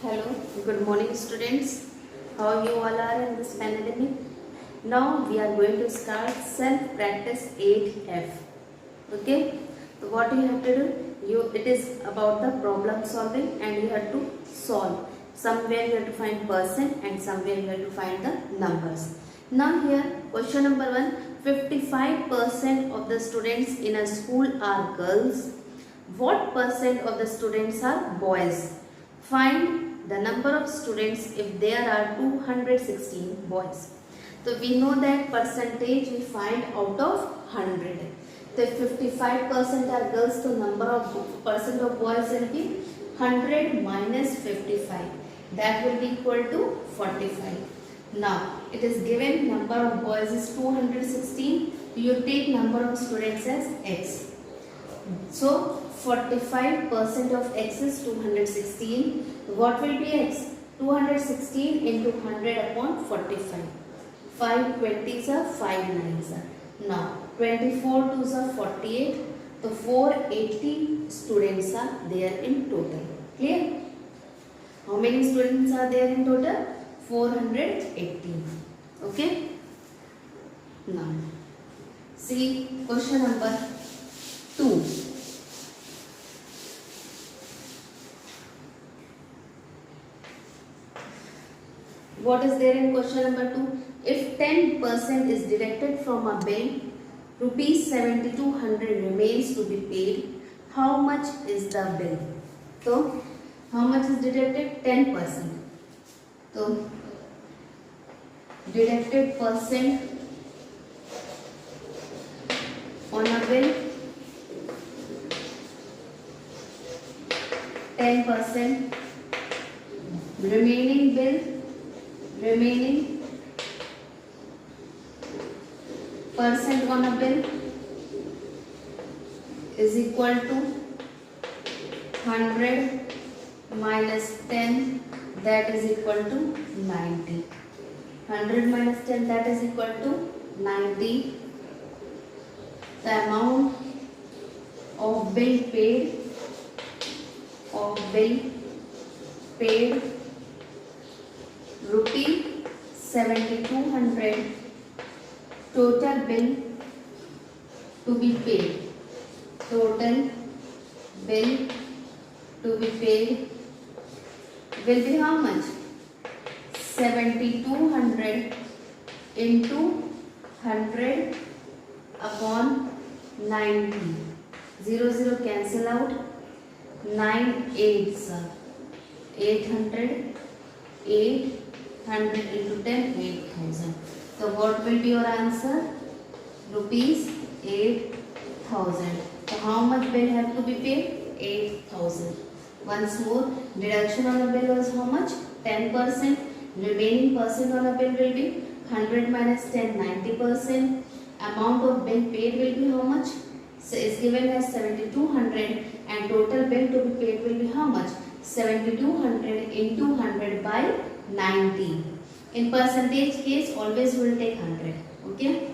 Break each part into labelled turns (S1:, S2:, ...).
S1: Hello, good morning students. How you all are in this pandemic? Now we are going to start self practice 8F. Okay? So what you have to do? It is about the problem solving and you have to solve. Somewhere you have to find person and somewhere you have to find the numbers. Now here question number 1, 55% of the students in a school are girls. What percent of the students are boys? Find the number of students if there are 216 boys. So we know that percentage we find out of 100. So if 55% are girls, so number of percent of boys will be 100 minus 55. That will be equal to 45. Now it is given number of boys is 216. You take number of students as x. So 45% of x is 216. What will be x? 216 into 100 upon 45. 5 20s are 5 9s are. Now 24 2s are 48. So 480 students are there in total. Clear? How many students are there in total? 480. Okay? Now see question number 2. What is there in question number 2? If 10% is deducted from a bill, rupees 7200 remains to be paid. How much is the bill? So, how much is deducted? 10%. So, deducted percent on a bill, 10%. Remaining bill, remaining percent on a bill is equal to 100 minus 10, that is equal to 90. 100 minus 10, that is equal to 90. The amount of bill paid, rupee 7200. Total bill to be paid. Total bill to be paid will be how much? 7200 into 100 upon 90. 0 0 cancel out. 9 8s are 800. 800 into 10, 8000. So what will be your answer? Rupees 8000. So how much bill have to be paid? 8000. Once more, deduction on a bill was how much? 10%. Remaining percent on a bill will be 100 minus 10, 90%. Amount of bill paid will be how much? So is given as 7200 and total bill to be paid will be how much? 7200 into 100 by 90. In percentage case, always we will take 100. Okay.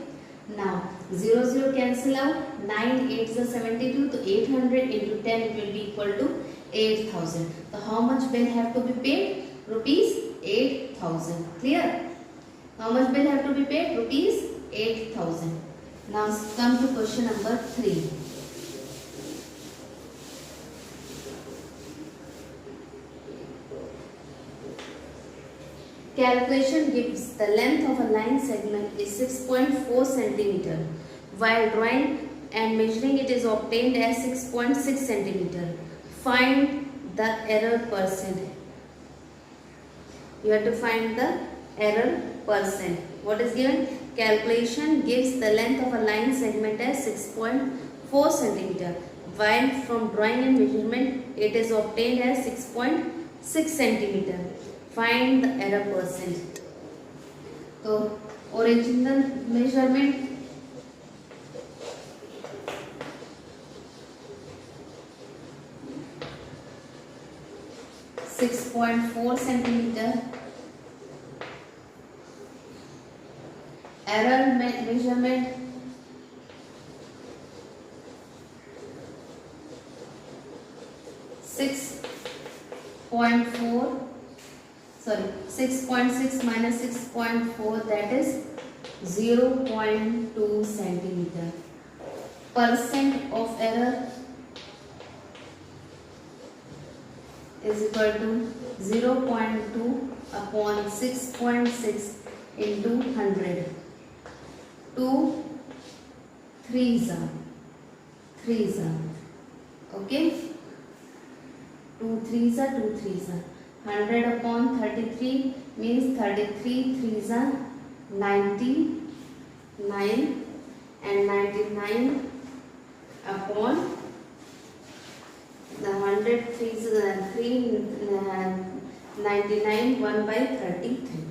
S1: Now 0 0 cancel out. 9 8 is 72. So 800 into 10 it will be equal to 8000. So how much bill have to be paid? Rupees 8000. Clear? How much bill have to be paid? Rupees 8000. Now come to question number 3. Calculation gives the length of a line segment is 6.4 centimeter, while drawing and measuring it is obtained as 6.6 centimeter. Find the error percent. You have to find the error percent. What is given? Calculation gives the length of a line segment as 6.4 centimeter, while from drawing and measurement it is obtained as 6.6 centimeter. Find the error percent. So original measurement 6.4 centimeter. Error measurement 6.4 sorry, 6.6 minus 6.4, that is 0.2 centimeter. Percent of error is equal to 0.2 upon 6.6 into 100. 2 3s are, okay, 2 3s are 2 3s are. 100 upon 33 means 33 3s are 99, and 99 upon the 100 3s 99 1 by 33.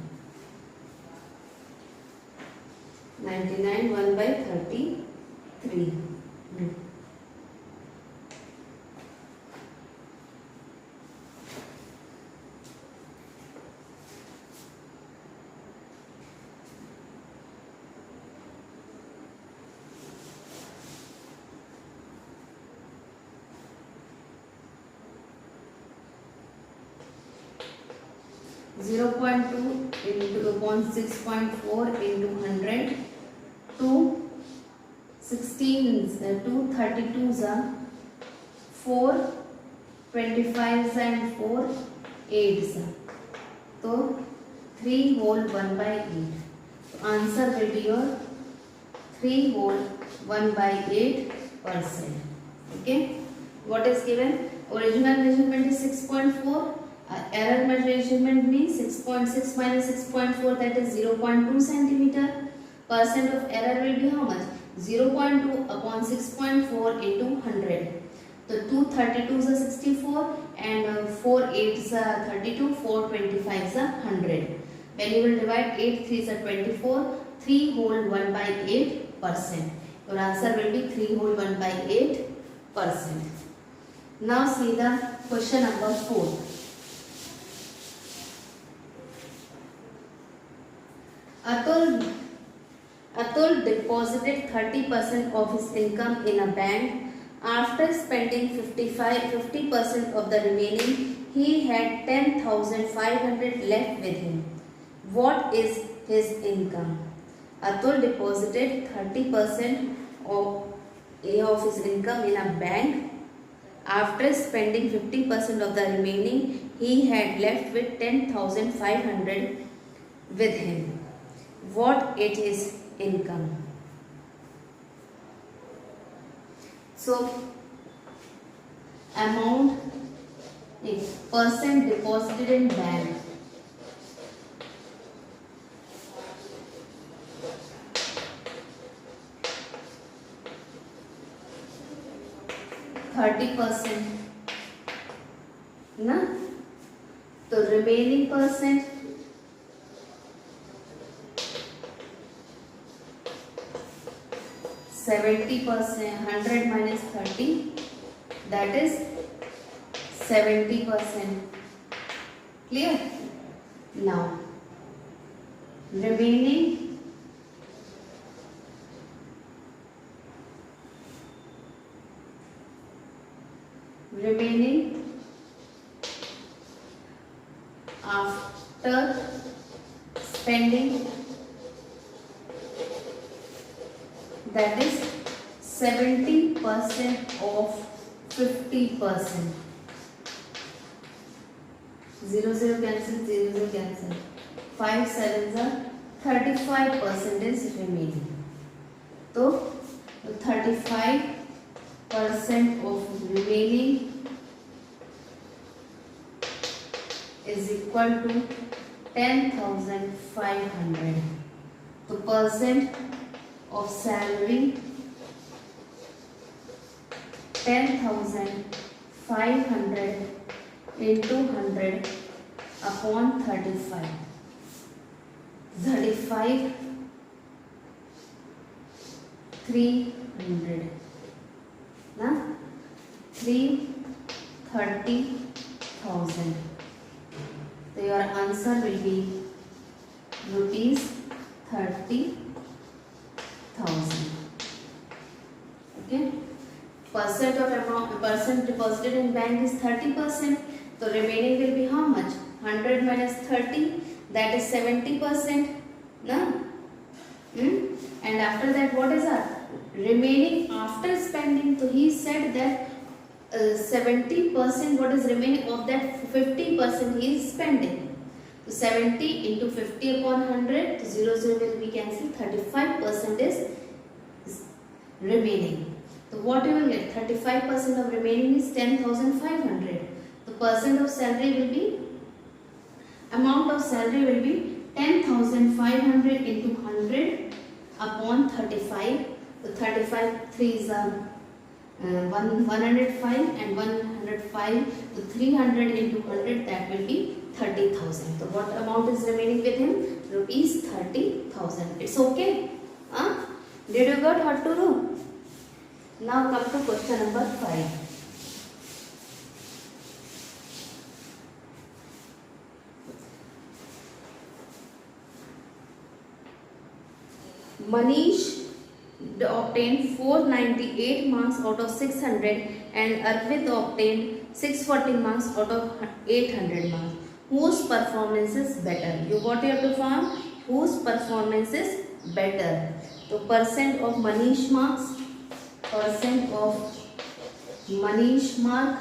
S1: 99 1 by 33. Hmm. Zero point two into upon 6.4 into 100. 2 16s, 2 32s are 4 25s and 4 8s are. So 3 whole 1 by 8. So answer will be your 3 whole 1 by 8%. Okay. What is given? Original measurement is 6.4. Error measurement means 6.6 minus 6.4, that is 0.2 centimeter. Percent of error will be how much? 0.2 upon 6.4 into 100. So 2 32s are 64 and 4 8s are 32, 4 25s are 100. When you will divide 8 3s are 24, 3 whole 1 by 8%. Your answer will be 3 whole 1 by 8%. Now see the question number 4. Atul deposited 30% of his income in a bank. After spending 50% of the remaining, he had 10,500 left with him. What is his income? Atul deposited 30% of his income in a bank. After spending 50% of the remaining, he had left with 10,500 with him. What it is income? So amount, percent deposited in bank. %, na? So remaining percent, 70%, 100 minus 30, that is 70%. Clear? Now remaining after spending, that is 70% of 50%. 0 0 cancel, 0 0 cancel. 5 7s are 35% is remaining. So 35% of remaining is equal to 10,500. So percent of salary, 10,500 into 100 upon 35. 35 300 na 330,000. So your answer will be rupees 30,000. Okay. Percent deposited in bank is 30%. So remaining will be how much? 100 minus 30, that is 70%. No? And after that, what is our remaining after spending? So he said that 70%, what is remaining of that 50% he is spending. So 70 into 50 upon 100, 0 will be cancelled, 35% is remaining. So what you will get? 35% of remaining is 10,500. The percent of salary will be, amount of salary will be 10,500 into 100 upon 35. So 35 3s are 105 and 105. So 300 into 100, that will be 30,000. So what amount is remaining with him? Rupees 30,000. It's okay? Did you got what to do? Now come to question number 5. Manish obtained 498 marks out of 600 and Arvind obtained 640 marks out of 800 marks. Whose performance is better? You what you have to find? Whose performance is better? So percent of Manish marks, percent of Manish mark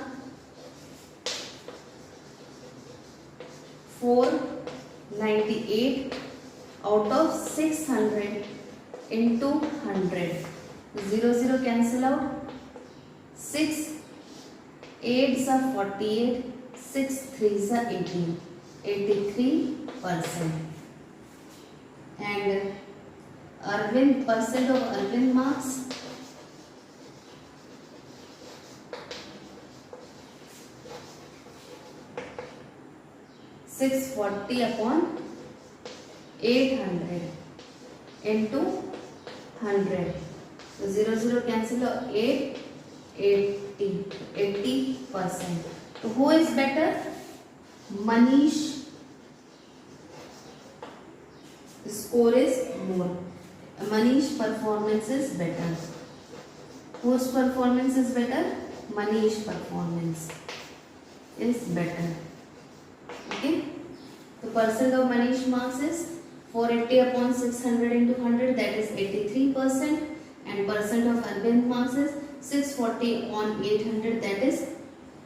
S1: 498 out of 600 into 100. 0 cancel out. 6 8s are 48, 6 3s are 18, 83%. And Arvind, percent of Arvind marks 640 upon 800 into 100. So 0 cancel out. 8 80%. So who is better? Manish score is more. Manish performance is better. Whose performance is better? Manish performance is better. Okay. The percent of Manish marks is 480 upon 600 into 100, that is 83%, and percent of Arvind marks is 640 on 800, that is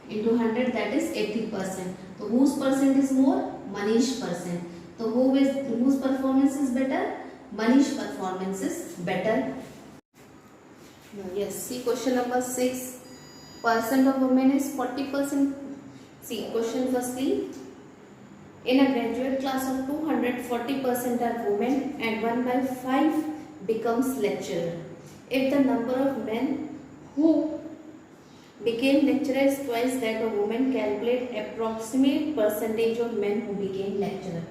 S1: into 100, that is 80%. So whose percent is more? Manish percent. So whose performance is better? Manish performance is better. Now, yes, see question number 6. Percent of women is 40%. See question firstly. In a graduate class of 200, 40% are women and 1 by 5 becomes lecturer. If the number of men who became lecturer is twice that of women, calculate approximate percentage of men who became lecturer.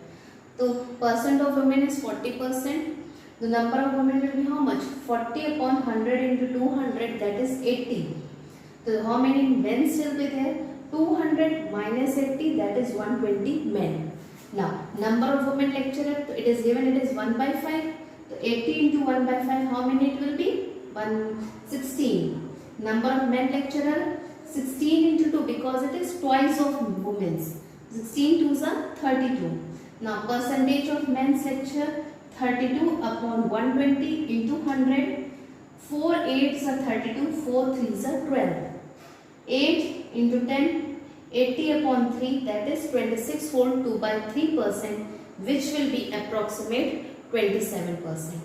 S1: So percent of women is 40%. The number of women will be how much? 40 upon 100 into 200, that is 80. So how many men will be there? 200 minus 80, that is 120 men. Now number of women lecturer, it is given, it is 1 by 5. So 80 into 1 by 5, how many it will be? 116. Number of men lecturer, 16 into 2, because it is twice of women's. 16 2s are 32. Now percentage of men's lecture, 32 upon 120 into 100. 4 8s are 32, 4 3s are 12. 8 into 10, 80 upon 3, that is 26 whole 2 by 3%, which will be approximate 27%.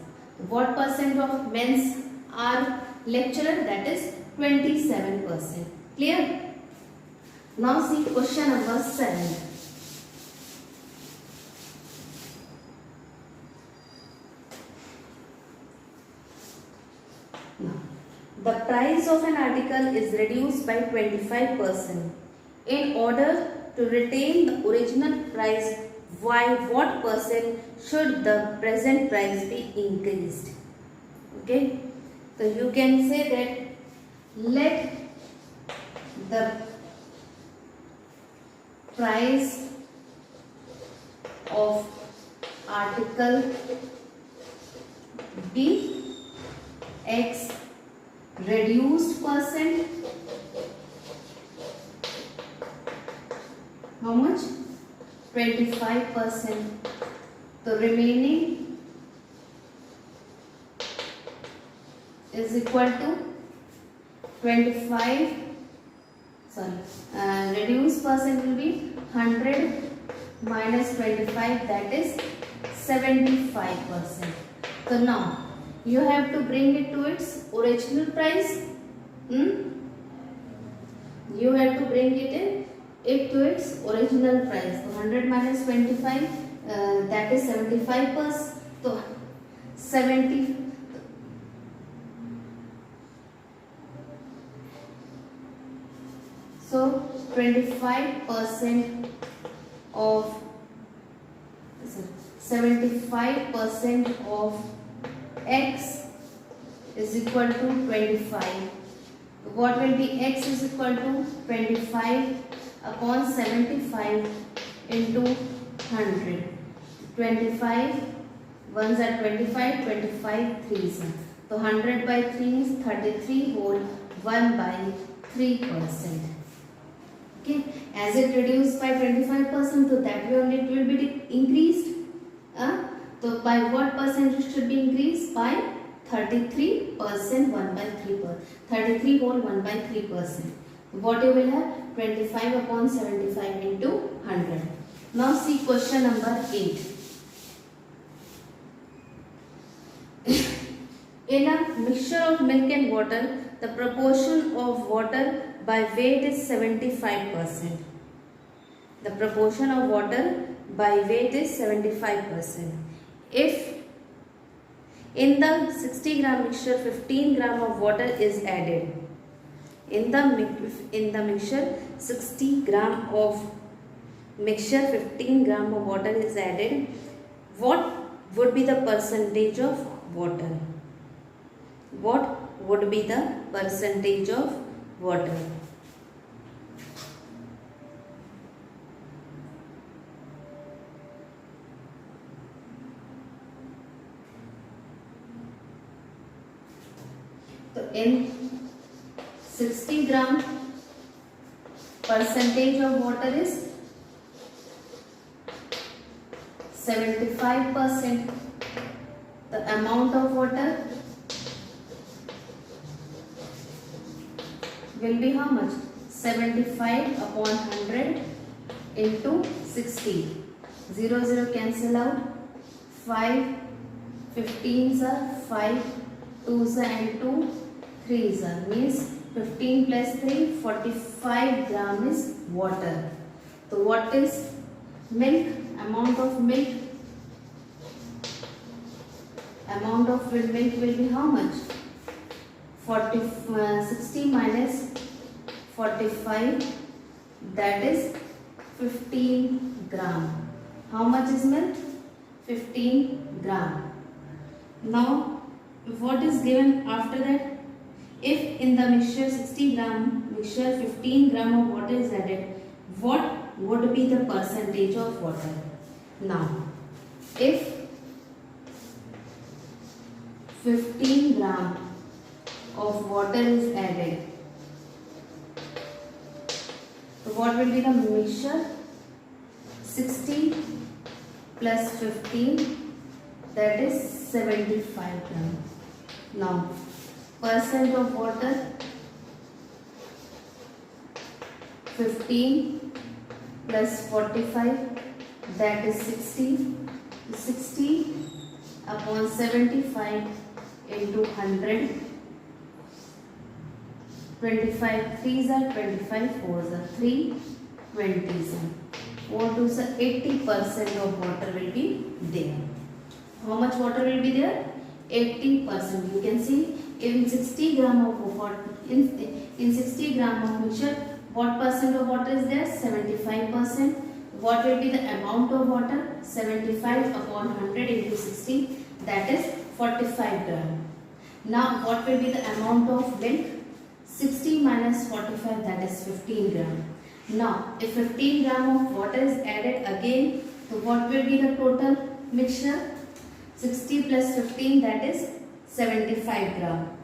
S1: What percent of men's are lecturer? That is 27%. Clear? Now see question number 7. Now, the price of an article is reduced by 25%. In order to retain the original price, by what percent should the present price be increased? Okay. So you can say that let the price of article be X reduced percent. How much? 25%. The remaining is equal to 25. Reduced percent will be 100 minus 25, that is 75%. So now you have to bring it to its original price. You have to bring it to its original price. So 100 minus 25, that is 75%. So 70. So 25% of 75% of x is equal to 25. What will be x is equal to 25 upon 75 into 100. 25 ones are 25, 25 threes. So 100 by 3 is 33 whole 1 by 3%. Okay, as it reduced by 25%, so that way only it will be increased. So by what percent it should be increased? By 33% 1 by 3%. 33 whole 1 by 3%. What you will have? 25 upon 75 into 100. Now see question number 8. In a mixture of milk and water, the proportion of water by weight is 75%. The proportion of water by weight is 75%. If in the 60 gram mixture 15 gram of water is added, in the mixture 60 gram of mixture 15 gram of water is added, what would be the percentage of water? What would be the percentage of water? So in 60 gram, percentage of water is 75%. The amount of water will be how much? 75 upon 100 into 60. 0, 0 cancel out. 5 15s are 5, 2s are and 2, 3s are. Means 15 plus 3, 45 gram is water. So what is milk? Amount of milk? Amount of milk will be how much? 60 minus 45, that is 15 gram. How much is milk? 15 gram. Now what is given after that? If in the mixture 60 gram mixture 15 gram of water is added, what would be the percentage of water? Now if 15 gram of water is added, so what will be the mixture? 60 plus 15, that is 75 gram. Now percent of water, 15 plus 45, that is 60. 60 upon 75 into 100. 25 3s are 25 4s are 3 20s are 4 2s are 80% of water will be there. How much water will be there? 80%. You can see in 60 gram of water, in 60 gram of mixture, what percent of water is there? 75%. What will be the amount of water? 75 upon 100 into 60, that is 45 gram. Now what will be the amount of milk? 60 minus 45, that is 15 gram. Now if 15 gram of water is added again, so what will be the total mixture? 60 plus 15, that is 75 gram.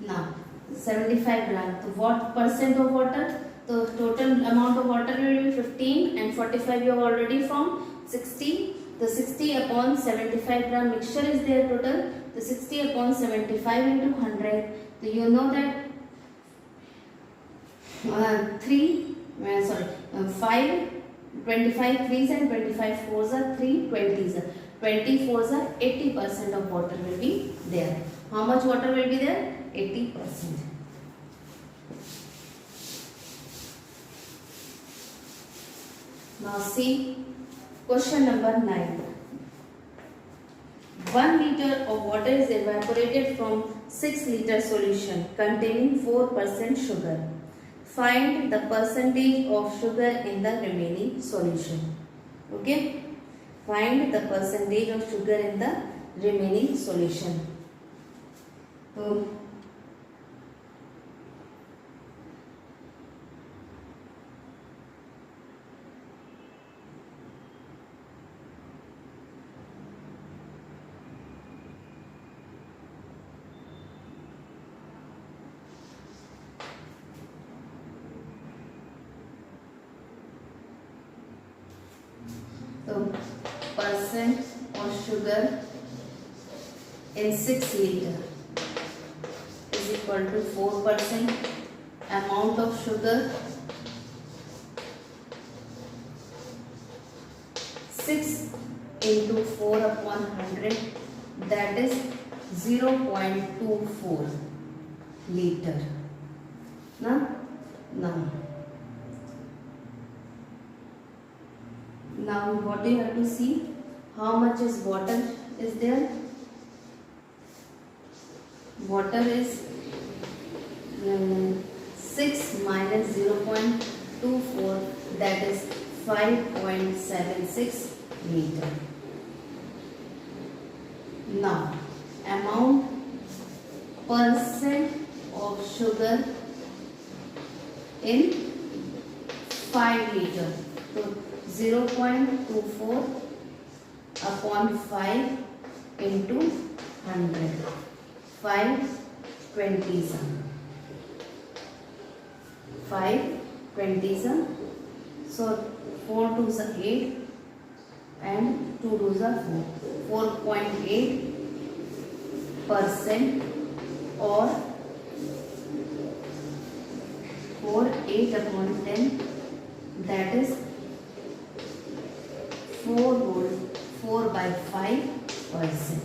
S1: Now 75 gram. So what percent of water? The total amount of water will be 15 and 45 you have already found. 60. The 60 upon 75 gram mixture is there total. The 60 upon 75 into 100. So you know that 5 25 threes and 25 fours are 3 20s. 20 fours are 80% of water will be there. How much water will be there? 80%. Now see question number 9. 1 liter of water is evaporated from 6 liter solution containing 4% sugar. Find the percentage of sugar in the remaining solution. Okay? Find the percentage of sugar in the remaining solution. So, percent of sugar in 6 liter is equal to 4%. Amount of sugar 6 into 4 upon 100, that is 0.24 liter. Now what you have to see, how much is water is there. Water is 6 minus 0.24, that is 5.76 liter. Now amount percent of sugar in 5 liter. So 0.24 upon 5 into 100. 5 20s. 5 20s. So 4 2s are 8 and 2 2s are 4. 4.8% or 8 upon 10, that is 4 by 5%.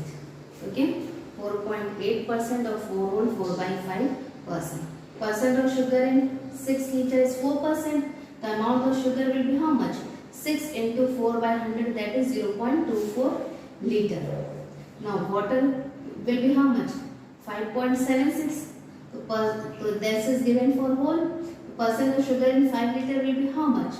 S1: Okay, 4.8% of 4 by 5%. Percent of sugar in 6 liter is 4%. The amount of sugar will be how much? 6 into 4 by 100, that is 0.24 liter. Now water will be how much? 5.76. So this is given for whole. Percent of sugar in 5 liter will be how much?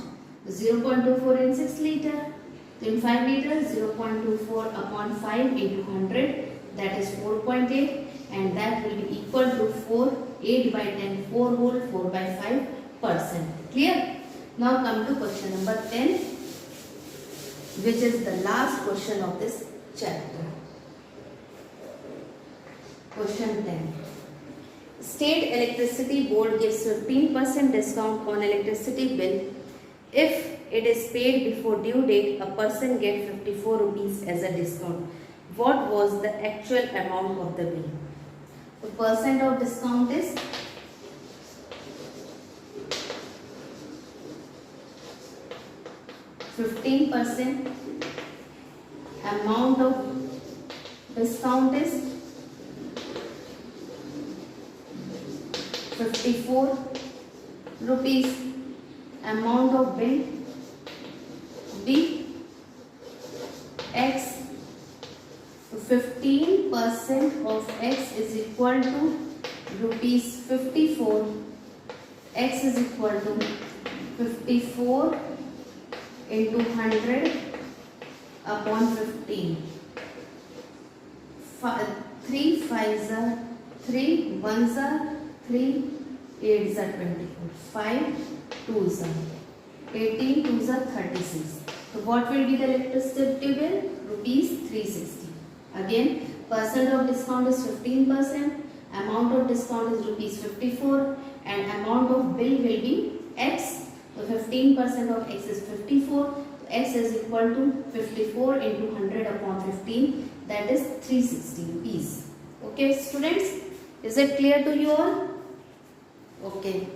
S1: 0.24 in 6 liter. So in 5 liters, 0.24 upon 5 into 100, that is 4.8, and that will be equal to 8 by 10, 4 whole, 4 by 5%. Clear? Now come to question number 10, which is the last question of this chapter. Question 10. State Electricity Board gives 15% discount on electricity bill. If it is paid before due date, a person gets 54 rupees as a discount. What was the actual amount of the bill? The percent of discount is 15%. Amount of discount is 54 rupees. Amount of bill B X. 15% of X is equal to rupees 54. X is equal to 54 into 100 upon 15. 3 5s are 3, 1s are 3, 8s are 24, 5 2s are 18, 2s are 36. So what will be the electricity bill? Rupees 360. Again, percent of discount is 15%, amount of discount is rupees 54, and amount of bill will be X. So 15% of x is 54. X is equal to 54 into 100 upon 15, that is 360 rupees. Okay students, is it clear to you all? Okay.